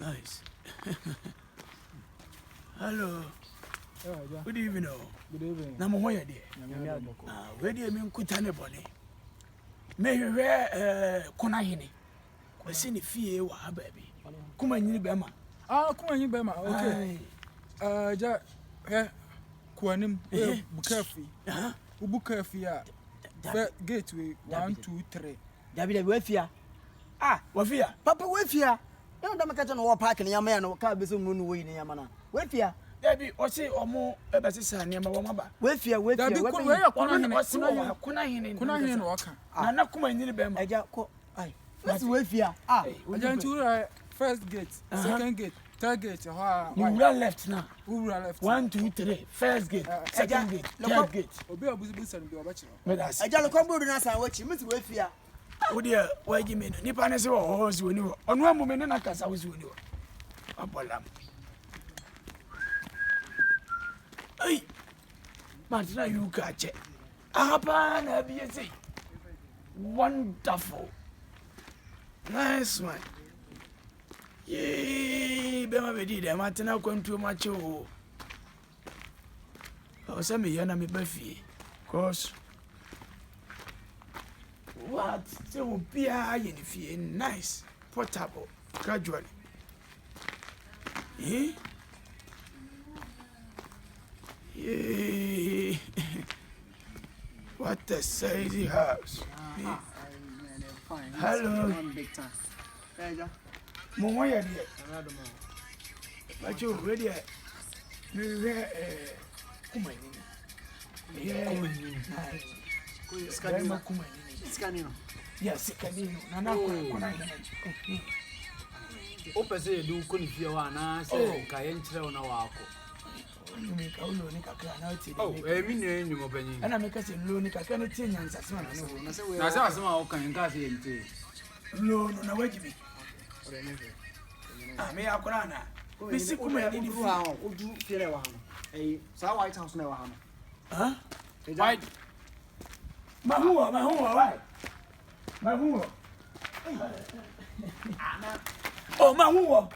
Nice. Hello. Good evening. Good evening. Na mo hoye de. We de me nkuta ne bone. Me hwe kona hene. Kwasi ne fie wa ha baabi. Kuma nyini Berma. Kuma nyini Berma. Okay. Ja kuanim bukafi. Ubukafi ya. Gateway 1 2 3. David wefia. Wafia. Papa wefia. Ya ndo makacha no park ne yama ya no ka beso mu no we ne yama na. Wefia. Dabi osi omo ebesisa ne ma wo maba. Wefia. Dabi kuna hene no waka. Na kuma nyini Berma. Eja ko ai. What's wefia? Eja ntura first gate, second gate, third gate. You run left now. Who run left? 1 2 3. First gate, second gate, third gate. Obi abuzibu san bi obachi. Eja lo ko bodu na san wachi, miti wefia. Odia waji me no nipa ne se wo hozi woni wo onu amu me ne na kasa wozi woni wo abolam ai matina you kache apa na biye say wonderful nice one ye Berma Bediide matina kwantu mache o o me yana me bafie cause what? So be a nice, portable, gradually. Eh? Yeah. What a sizey house. Hello. Mama, ya dear. But you ready? Scanino. Yes, Scanino. Nana kuna Opese du kuni fie wa na se ka ye nkyere na wako. Numi ka ulo ni kakra na oti. Mi ne enyum obanyin. Ana me ka se lo ni kakra na tie nyansa se na no. Na se asema o kan nka se yente. Lo no na wajibi. Me akora na. Bisi kuma ni fu ha odu fere wa ha. Sa White House na wa ha. White. Mahuwa, why? Mahuwa. Oh, Mahuwa.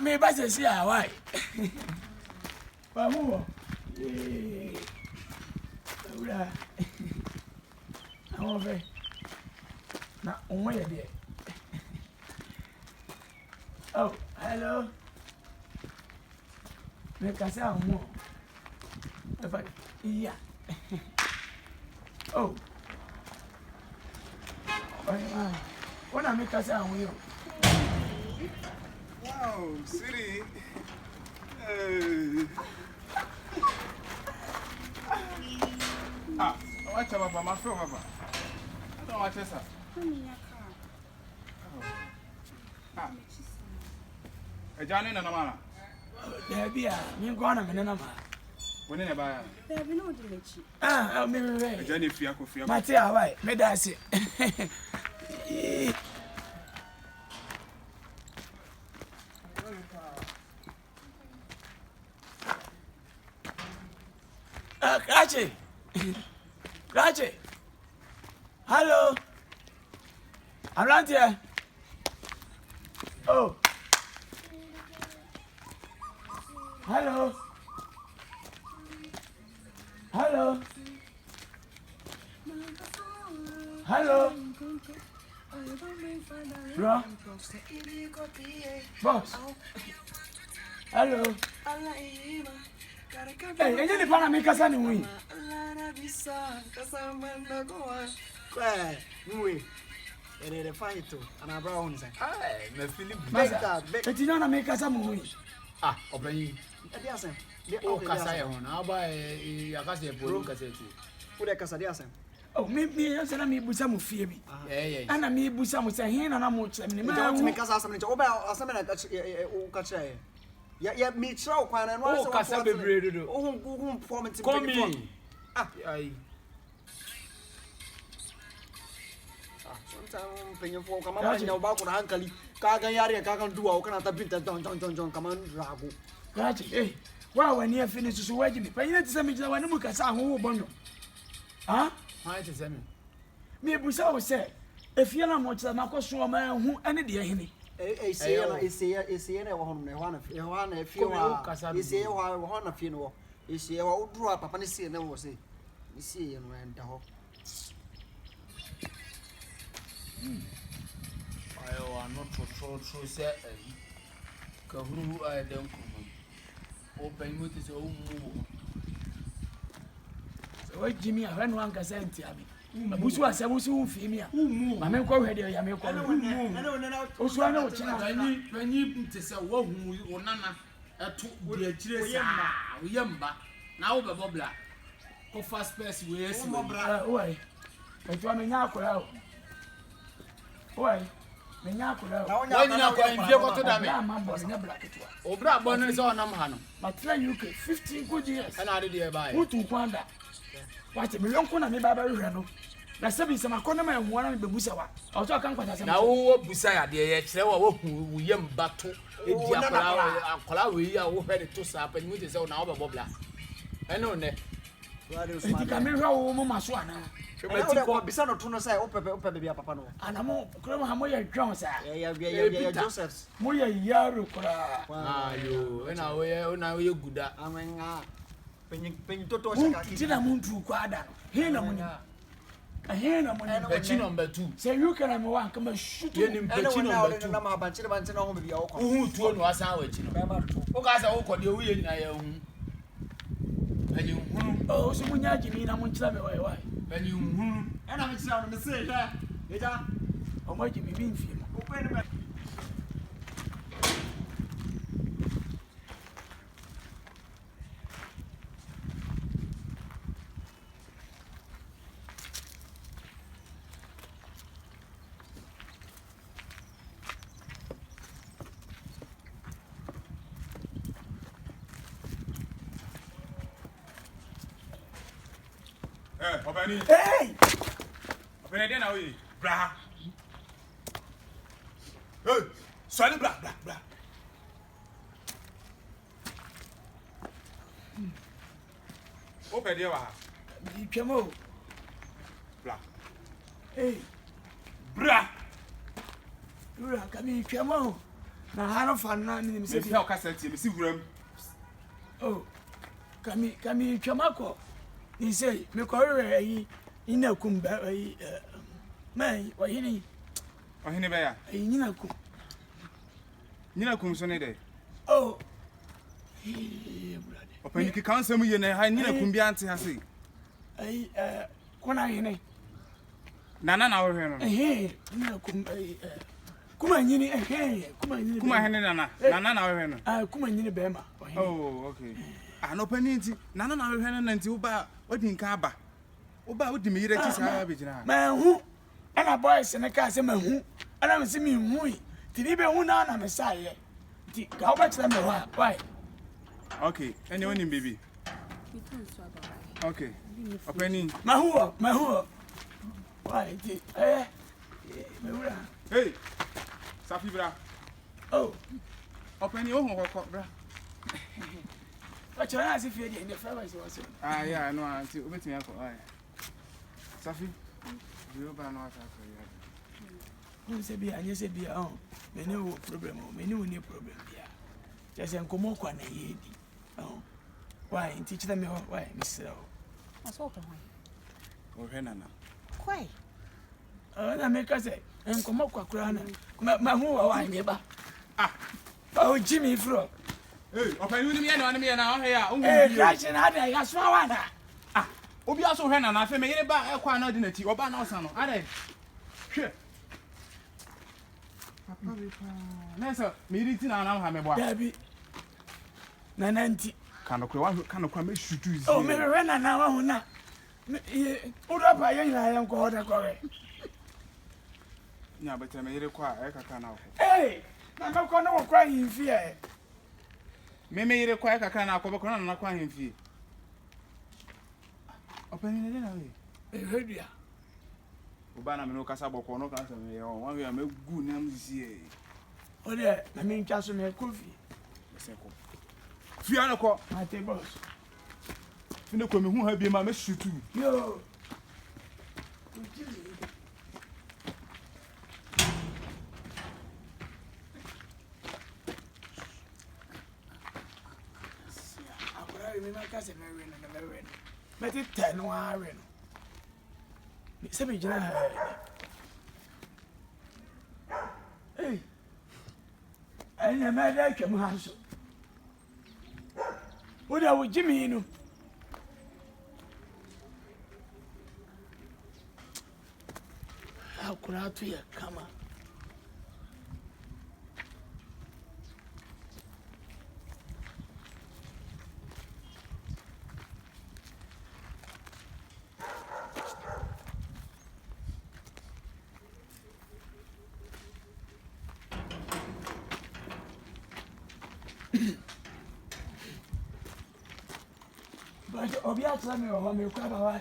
Me ba se see why? Mahuwa. Ura. Awo fe. Na onwe ye de. Oh, hello. Me kase awo. Yeah. Oh. When I make us out with you. Wow, city. Watch out, Papa. My friend, Papa. I don't watch this. Johnny, no, man. There be a new gone a minute. When in a buyer, there be no delay. Me Johnny Fiaco, Matia, why? Me that's it. Gracie. Hello. I'm not here. Oh. Hello. Hello. Hello. Bro. Boss. Hello. Hey, you need to make us anyway. Ere fight to ana brown say. Me Philip. But you don't make us a movie. Obanyin. Ade asem. O kasa ye ho na aba ya kasa ye bolu kasa ti. Wo de kasa de asem. Oh, me say na me busa mo fie bi. Ana me busa mo say hin na mo chem ni ma. Me kasa asem ni che. Oba asem na o ka che. Ya me chira o kwan na no asem. O kasa bebre do. O performance Komi. Ai. Pengen for kama manya ba ku hankali ka ga yare ka kan duwa kana ta binta don kaman rago Gracie wa wani ya finish so wajibi penye ti sami jina wani mu kasa ho bono Why to send me? Me busa o say If you na mo chama ko so ma hu ene de hene. Ese na wo hono na ho na fie wa. Ese wa wo na fie no. Ese wa uduru papa ne sie na wo se. Ese ye no enda ho. Ayo ano tro se ka huru den kuma. O ben muti se o mu. So Jimmy a wen wan ka senti abi. Abusu asem so hu fi mi a. Ma me ko hwede ya me ko. O so na o china Panyi nti se wo hu wo nana eto de akire sa wo yemba na wo bebobla ko fast space we esi oi. Eto me nya akora o. Oi. Me nya akora o. Wo nyina ko nfie ko to da me. Ma boss nya blacketwa. Obra bo ne se onam ha no. Ma try UK 15 good years. Na ade de ba Mutu kwanda. Wache me yonko na me baba hwehwe no. Na sebi se makona ma enwo na me bebusa wa. O so kan kwata se. Na wo busa ya de ye kire wa wo hu wo yemba to edi akola we ya wo hwe de to sa pa ni se na wo bebobla. Ene one. Edi ka me hwa wo mo maso ana. Shemati ko bisa no to no sai opepe bia papa no. Ana mo kro mo ha mo ye dwon sa. Ya Josephs. Mo ye yaro kra. Ayo, ena wo ye guda. Amenga. Penyi toto shaka ki. Tina muntu kwa ada no. He na mo ni. He na mo ni. Pechi number 2. Say you can am one come shoot. Ye ni pechi number 2. Na ma banchire na ho bia wo ko. Uhu tuo no asan wa chi no. O ka sa wo ko de wo ye nyina ye hu. Penyi hu. Oh, so mo nya Jimmy na mo nchira me wai. Penyi hu. Ena me chira no me se ja. Eja. O mo Jimmy bi nfi mo. O pe ni Obani. Hey! Obani dey na we. Bra. Hey, sorry bra. Open there wa. Di twemo. Bra. Hey, Bra. Ura ka mi twemo. Na hano fa na ni mi se. Me feel cassette, me see wuram. Oh. Ka mi twema ni say me ko re yi ina kumba yi mai wa hini. O hini be ya. Ina kum. Nyina kum so ne dey. Oh. Hey, brother. Open ki kan sam ye na ha nyina kum bi ante ha sei. Ai kona hini. Nana na wo hwe no. Ina kum kuma nyini kuma nyini. Kuma hene nana. Nana na wo hwe no. Kuma nyini Berma. Oh, okay. No penity. Nana na wo hwe no nanti wo ba odi nka aba. Wo ba odi me yire ti sa be gina. Ma hu. Ana boys ne ka se ma hu. Ana me se mi hu. Ti bi be hu na me sa ye. Ti ka wo ba tira me wa. Why? Okay. Anyone in baby. Okay. Openi. Ma hu. Why? Ti me wura. Hey. Safi bra. Oh. Openi o ho kokko bra. What you want to see in the flowers was it? Yeah, no, auntie, obeti me akọ. Safi. You ba no asa for you. Who say be anya say be me no problem, me no any problem bia. Just enkomo kwa na ye di. Why teach them why Miss What's open O hwe nana. Kwai. Na make say enkomo kwa kura na. Ma hu wa anya ba. Oh Jimmy Fro. Hey, openi ni me na o hwe ya. Eh, crash na ada ya so wa na. Obi aso hwe nana afa me yire ba ekwa na odi na ti. Oba na osa no. Ade. Hwe. Papa bi pa. Nesa, me yire ti na na ha me boa. Dabi. Na nanti. Kanokwa me shutu izi. Oh, me we na wa hu na. Odo pa ye nyina ye ko hoda ko we. Nya bete me yire kwa e kaka na akọ. Eh, na me ko na wo kwa yin fi e. Me yire kwa e kaka na akọ be ko na kwa hemfie. Openi ne na we. Ehedua. Oba na me no kasa bọkọ no kasa me yo. Wan we am egu na mzi e. O de na me ntwa so me kofi. Seko. Fi ana ko. Ate boss. Fi ne ko me hu ha bi ma me shutu. Yo. ka se me we no na me we no me ti te no a we no se me jira ha eh anya me da twam ha so wo da wo jimi no akura to ya kama but obi atla me ho me kwa ba wa